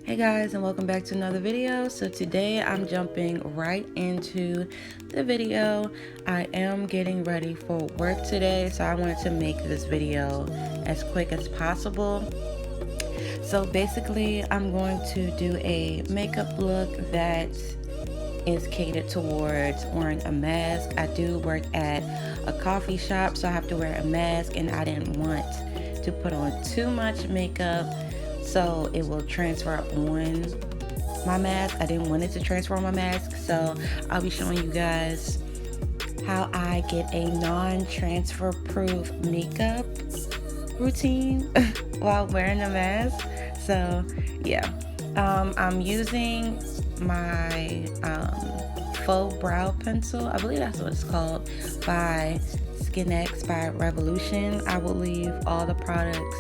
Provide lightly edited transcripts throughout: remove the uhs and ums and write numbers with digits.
Hey guys, and welcome back to another video. So today I'm jumping right into the video. I am getting ready for work today, so I wanted to make this video as quick as possible. So basically I'm going to do a makeup look that is catered towards wearing a mask. I do work at a coffee shop, so I have to wear a mask, and I didn't want to put on too much makeup so it will transfer on my mask. I didn't want it to transfer on my mask, so I'll be showing you guys how I get a non-transfer proof makeup routine while wearing a mask. So yeah, I'm using my faux brow pencil, I believe that's what it's called, by SkinX by Revoultion. I will leave all the products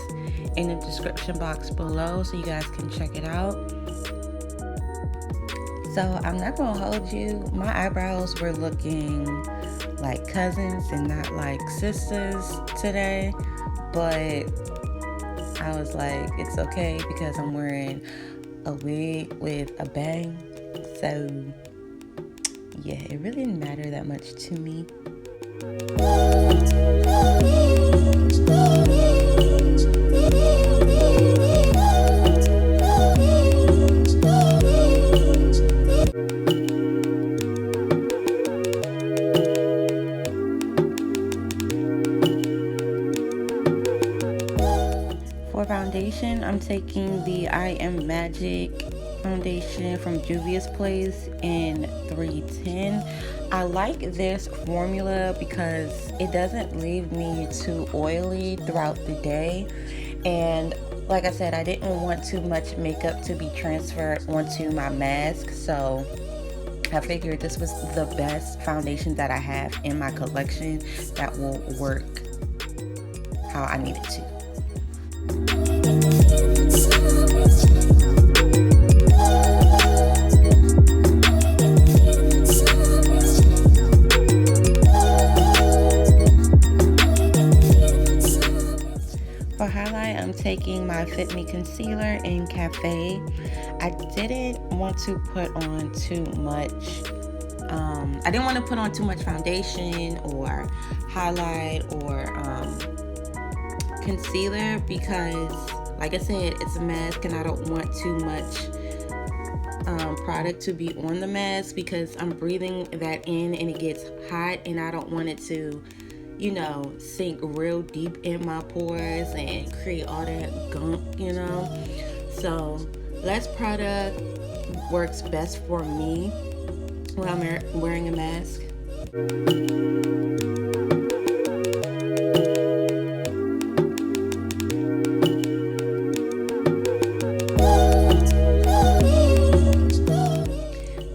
in the description box below so you guys can check it out. So I'm not gonna hold you, my eyebrows were looking like cousins and not like sisters today, but I was like, it's okay because I'm wearing a wig with a bang. So yeah, it really didn't matter that much to me. For foundation, I'm taking the I Am Magic foundation from Juvia's Place in 310. I like this formula because it doesn't leave me too oily throughout the day, and like I said, I didn't want too much makeup to be transferred onto my mask, so I figured this was the best foundation that I have in my collection that will work how I need it to. For highlight, I'm taking my Fit Me concealer in Cafe. I didn't want to put on too much. I didn't want to put on too much foundation or highlight or concealer because, like I said, it's a mask and I don't want too much product to be on the mask because I'm breathing that in and it gets hot, and I don't want it to, you know, sink real deep in my pores and create all that gunk, you know. So less product works best for me when I'm wearing a mask.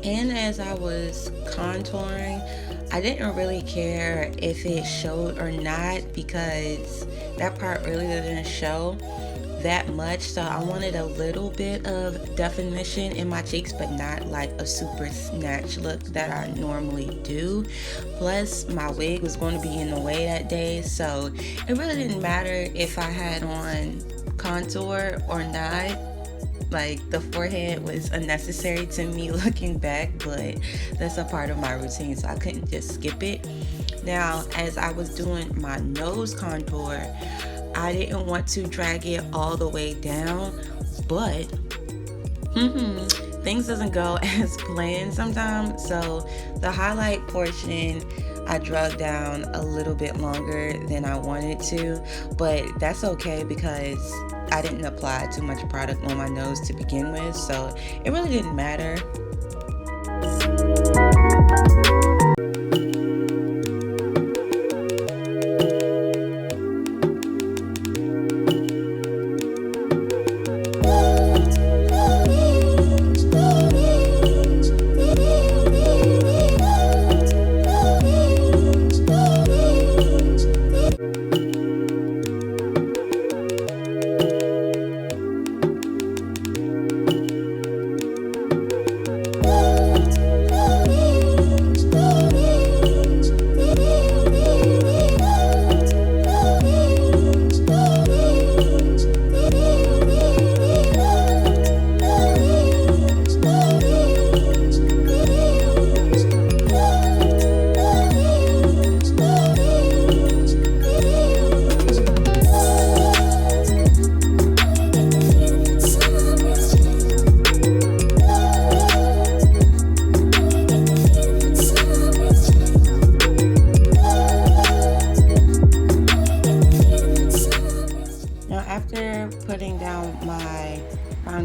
And as I was contouring, I didn't really care if it showed or not because that part really didn't show that much, so I wanted a little bit of definition in my cheeks, but not like a super snatch look that I normally do. Plus my wig was going to be in the way that day, so it really didn't matter if I had on contour or not. Like, the forehead was unnecessary to me looking back, but that's a part of my routine, so I couldn't just skip it. Now, as I was doing my nose contour, I didn't want to drag it all the way down, but things doesn't go as planned sometimes. So the highlight portion I drug down a little bit longer than I wanted to, but that's okay because I didn't apply too much product on my nose to begin with, so it really didn't matter.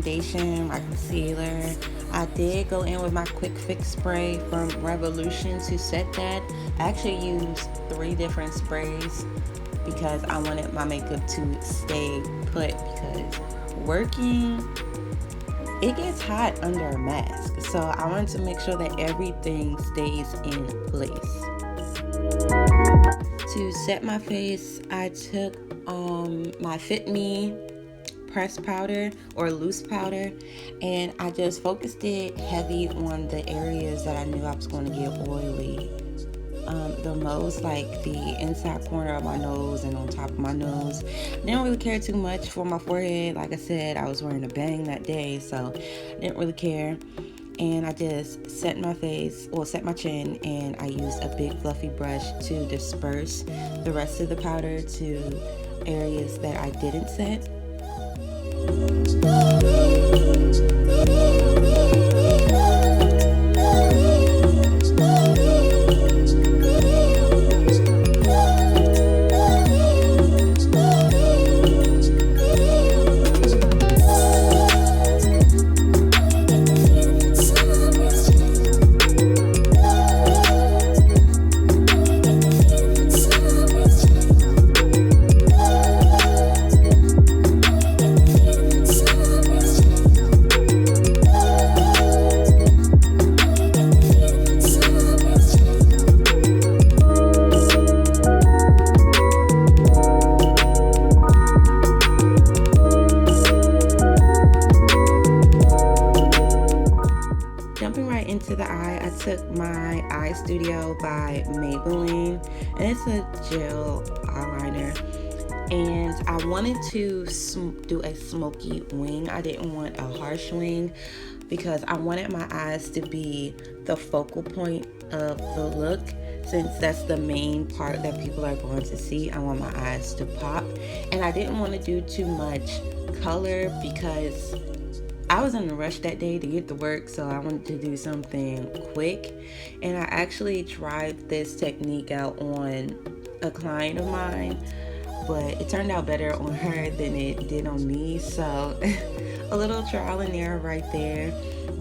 foundation, my concealer. I did go in with my quick fix spray from Revoultion to set that. I actually used 3 different sprays because I wanted my makeup to stay put, because working, it gets hot under a mask. So I wanted to make sure that everything stays in place. To set my face, I took my Fit Me pressed powder or loose powder, and I just focused it heavy on the areas that I knew I was going to get oily the most, like the inside corner of my nose and on top of my nose. Didn't really care too much for my forehead. Like I said, I was wearing a bang that day, so didn't really care. And I just set my face, or set my chin, and I used a big fluffy brush to disperse the rest of the powder to areas that I didn't set. Into the eye, I took my Eye Studio by Maybelline, and it's a gel eyeliner, and I wanted to do a smoky wing. I didn't want a harsh wing because I wanted my eyes to be the focal point of the look. Since that's the main part that people are going to see, I want my eyes to pop, and I didn't want to do too much color because I was in a rush that day to get to work, so I wanted to do something quick. And I actually tried this technique out on a client of mine, but it turned out better on her than it did on me, so a little trial and error right there.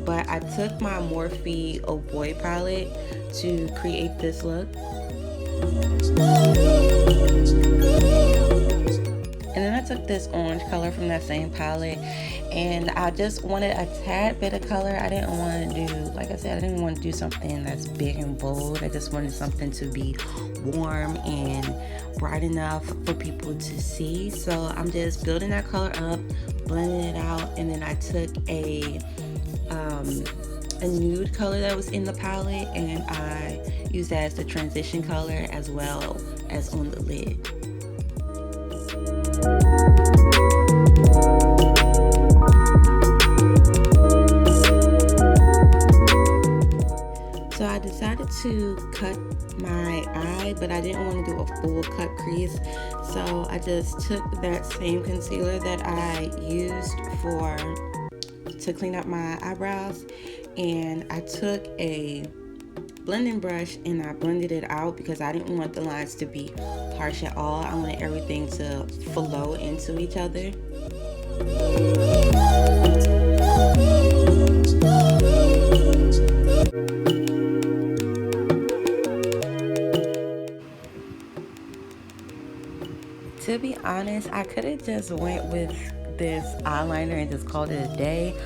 But I took my Morphe Oh Boy palette to create this look. And then I took this orange color from that same palette, and I just wanted a tad bit of color. I didn't want to do, like I said, I didn't want to do something that's big and bold. I just wanted something to be warm and bright enough for people to see. So I'm just building that color up, blending it out, and then I took a nude color that was in the palette, and I used that as the transition color as well as on the lid. So I decided to cut my eye, but I didn't want to do a full cut crease, so I just took that same concealer that I used to clean up my eyebrows, and I took a blending brush and I blended it out because I didn't want the lines to be harsh at all. I wanted everything to flow into each other. To be honest, I could have just went with this eyeliner and just called it a day,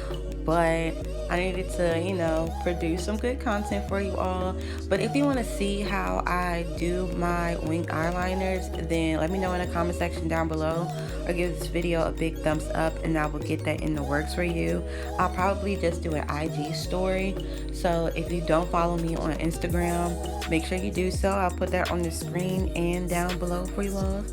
but I needed to, you know, produce some good content for you all. But if you want to see how I do my wing eyeliners, then let me know in the comment section down below, or give this video a big thumbs up and I will get that in the works for you. I'll probably just do an IG story, so if you don't follow me on Instagram, make sure you do so. I'll put that on the screen and down below for you all.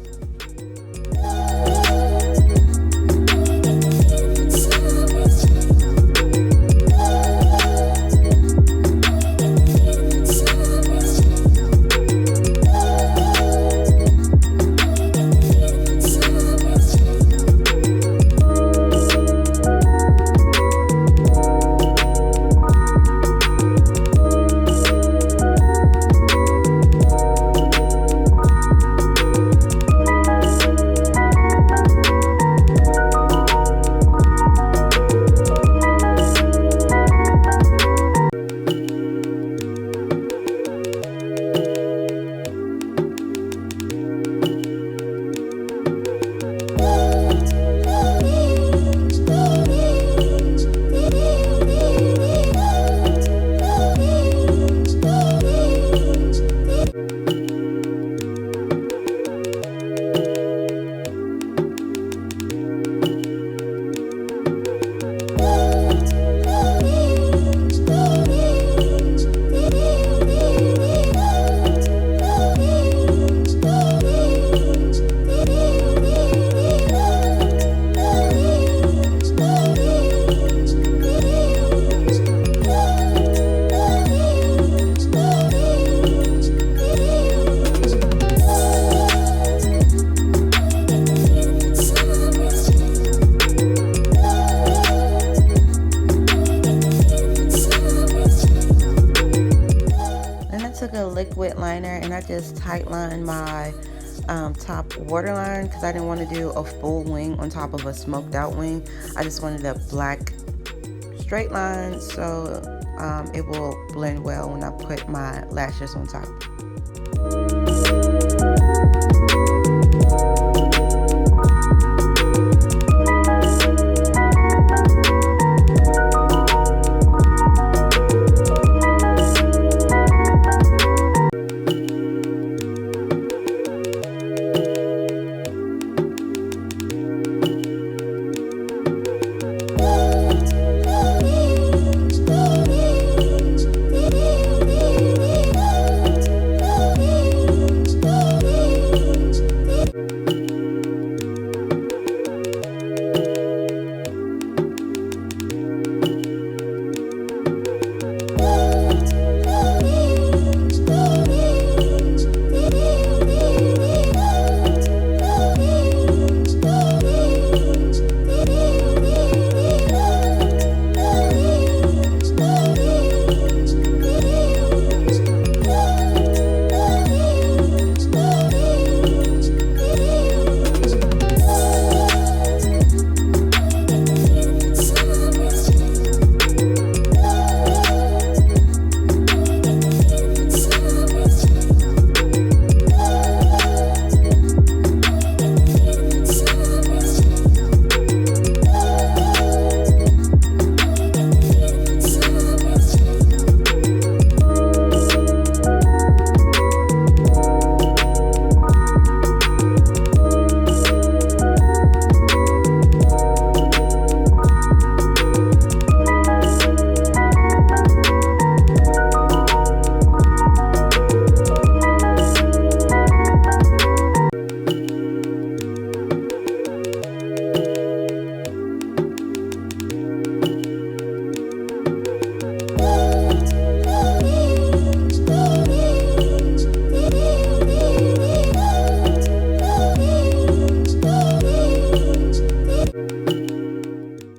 liner, and I just tightlined my top waterline because I didn't want to do a full wing on top of a smoked out wing. I just wanted a black straight line, so it will blend well when I put my lashes on top.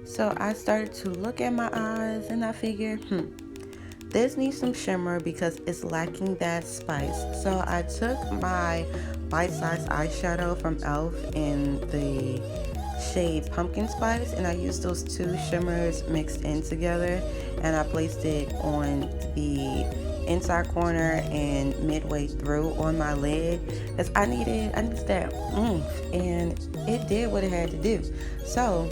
So I started to look at my eyes and I figured, this needs some shimmer because it's lacking that spice. So I took my bite-sized eyeshadow from e.l.f. in the shade Pumpkin Spice, and I used those two shimmers mixed in together, and I placed it on the inside corner and midway through on my lid because I needed that oomph, and it did what it had to do. So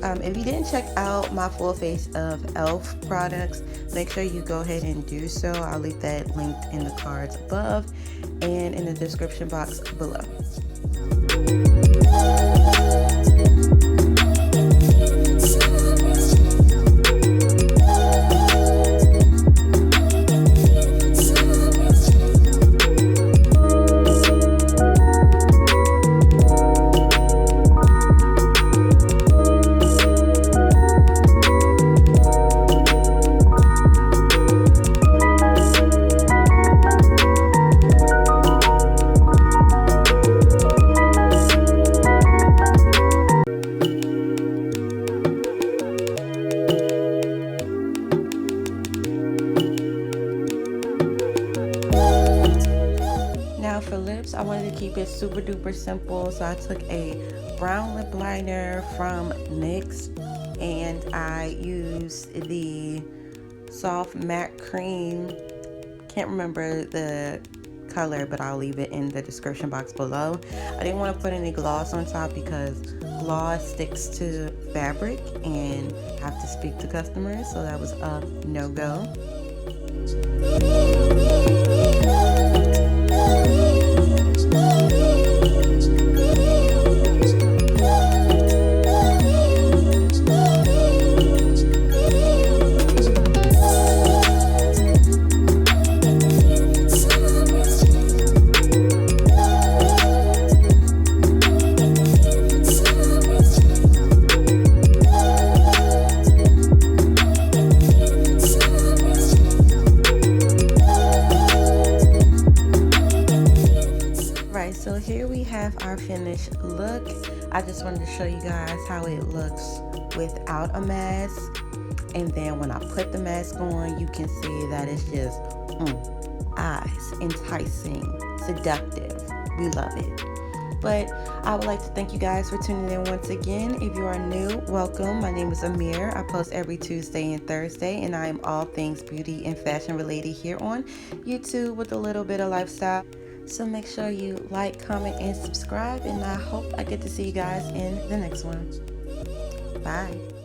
if you didn't check out my full face of e.l.f. products, make sure you go ahead and do so. I'll leave that linked in the cards above and in the description box below. For lips, I wanted to keep it super duper simple, so I took a brown lip liner from NYX and I used the soft matte cream. Can't remember the color, but I'll leave it in the description box below. I didn't want to put any gloss on top because gloss sticks to fabric and I have to speak to customers, so that was a no-go. So here we have our finished look. I just wanted to show you guys how it looks without a mask, and then when I put the mask on, you can see that it's just eyes, enticing, seductive. We love it. But I would like to thank you guys for tuning in once again. If you are new, welcome. My name is Amir. I post every Tuesday and Thursday, and I am all things beauty and fashion related here on YouTube with a little bit of lifestyle. So make sure you like, comment, and subscribe, and I hope I get to see you guys in the next one. Bye.